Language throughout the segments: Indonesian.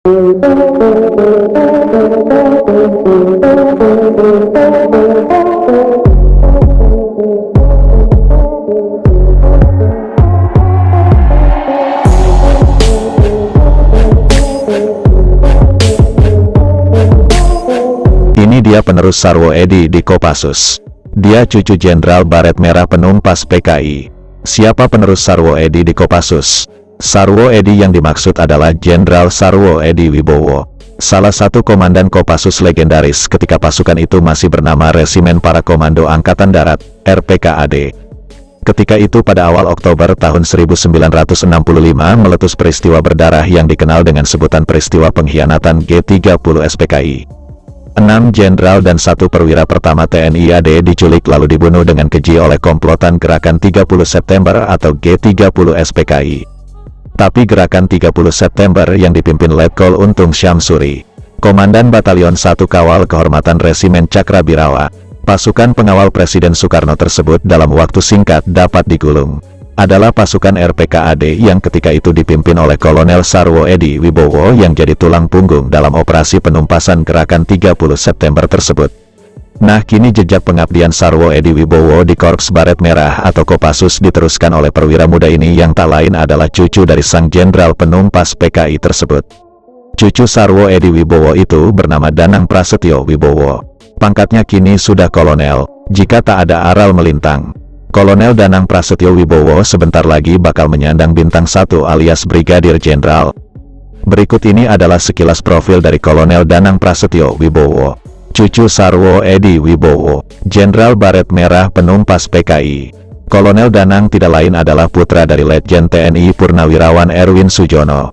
Ini dia penerus Sarwo Edi di Kopassus. Dia cucu Jenderal Baret Merah penumpas PKI. Siapa penerus Sarwo Edi di Kopassus? Sarwo Edi yang dimaksud adalah Jenderal Sarwo Edi Wibowo, salah satu komandan Kopassus legendaris ketika pasukan itu masih bernama Resimen Para Komando Angkatan Darat, RPKAD. Ketika itu pada awal Oktober tahun 1965 meletus peristiwa berdarah yang dikenal dengan sebutan peristiwa pengkhianatan G30 SPKI. 6 jenderal dan 1 perwira pertama TNI AD diculik lalu dibunuh dengan keji oleh komplotan Gerakan 30 September atau G30 SPKI. Tapi Gerakan 30 September yang dipimpin Letkol Untung Syamsuri, Komandan Batalion 1 Kawal Kehormatan Resimen Cakrabirawa, pasukan pengawal Presiden Soekarno tersebut dalam waktu singkat dapat digulung, adalah pasukan RPKAD yang ketika itu dipimpin oleh Kolonel Sarwo Edi Wibowo yang jadi tulang punggung dalam operasi penumpasan Gerakan 30 September tersebut. Nah, kini jejak pengabdian Sarwo Edi Wibowo di Korps Baret Merah atau Kopassus diteruskan oleh perwira muda ini yang tak lain adalah cucu dari sang jenderal penumpas PKI tersebut. Cucu Sarwo Edi Wibowo itu bernama Danang Prasetyo Wibowo. Pangkatnya kini sudah kolonel, jika tak ada aral melintang. Kolonel Danang Prasetyo Wibowo sebentar lagi bakal menyandang bintang 1 alias Brigadir Jenderal. Berikut ini adalah sekilas profil dari Kolonel Danang Prasetyo Wibowo, cucu Sarwo Edi Wibowo, Jenderal Baret Merah penumpas PKI. Kolonel Danang tidak lain adalah putra dari Letjen TNI Purnawirawan Erwin Sujono.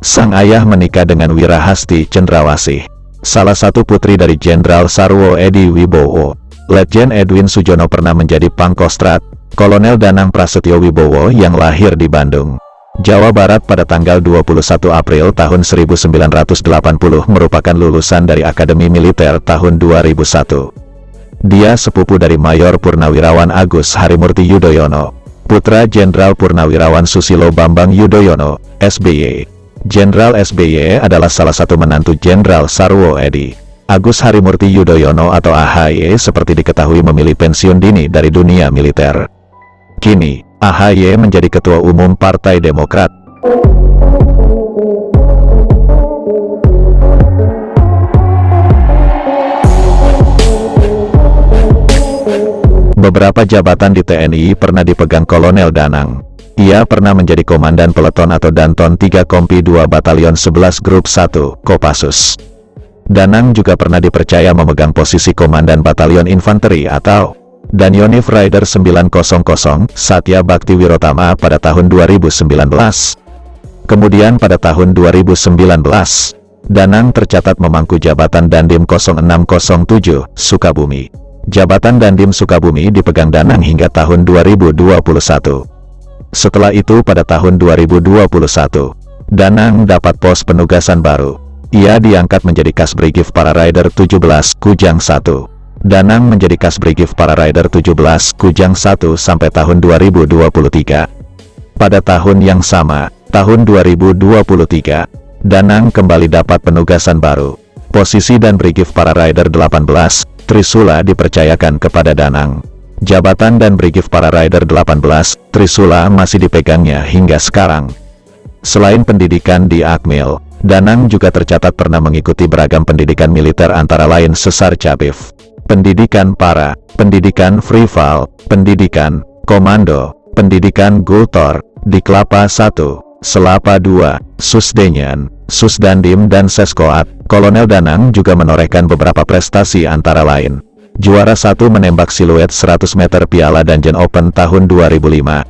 Sang ayah menikah dengan Wirahasti Cendrawasih, salah satu putri dari Jenderal Sarwo Edi Wibowo. Letjen Edwin Sujono pernah menjadi Pangkostrat Kolonel Danang Prasetyo Wibowo yang lahir di Bandung, Jawa Barat pada tanggal 21 April tahun 1980 merupakan lulusan dari Akademi Militer tahun 2001. Dia sepupu dari Mayor Purnawirawan Agus Harimurti Yudhoyono, putra Jenderal Purnawirawan Susilo Bambang Yudhoyono, SBY. Jenderal SBY adalah salah satu menantu Jenderal Sarwo Edi. Agus Harimurti Yudhoyono atau AHY seperti diketahui memilih pensiun dini dari dunia militer. Kini, AHY menjadi Ketua Umum Partai Demokrat. Beberapa jabatan di TNI pernah dipegang Kolonel Danang. Ia pernah menjadi Komandan Peleton atau Danton 3 Kompi 2 Batalion 11 Grup 1, Kopassus. Danang juga pernah dipercaya memegang posisi Komandan Batalion Infanteri atau Danyonif Rider 900 Satya Bakti Wirotama pada tahun 2019. Kemudian pada tahun 2019, Danang tercatat memangku jabatan Dandim 0607, Sukabumi. Jabatan Dandim Sukabumi dipegang Danang hingga tahun 2021. Setelah itu pada tahun 2021, Danang dapat pos penugasan baru. Ia diangkat menjadi Kasbrigif Para Rider 17 Kujang 1. Danang menjadi Kasbrigif Para Rider 17 Kujang 1 sampai tahun 2023. Pada tahun yang sama, tahun 2023, Danang kembali dapat penugasan baru. Posisi dan Brigif Para Rider 18, Trisula dipercayakan kepada Danang. Jabatan dan Brigif Para Rider 18, Trisula masih dipegangnya hingga sekarang. Selain pendidikan di Akmil, Danang juga tercatat pernah mengikuti beragam pendidikan militer antara lain Sesar Cabif, pendidikan para, pendidikan Frival, pendidikan Komando, pendidikan Gultor, di Kelapa 1, Selapa 2, Susdenyan, Susdandim dan Seskoat. Kolonel Danang juga menorehkan beberapa prestasi antara lain juara 1 menembak siluet 100 meter Piala Dungeon Open tahun 2005.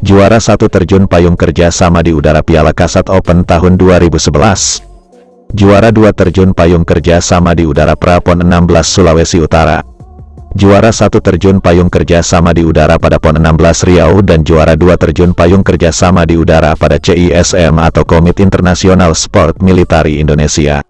Juara 1 terjun payung kerja sama di udara Piala Kasat Open tahun 2011. Juara 2 terjun payung kerja sama di udara Prapon 16 Sulawesi Utara. Juara 1 terjun payung kerja sama di udara pada PON 16 Riau dan juara 2 terjun payung kerja sama di udara pada CISM atau Komite Internasional Sport Militari Indonesia.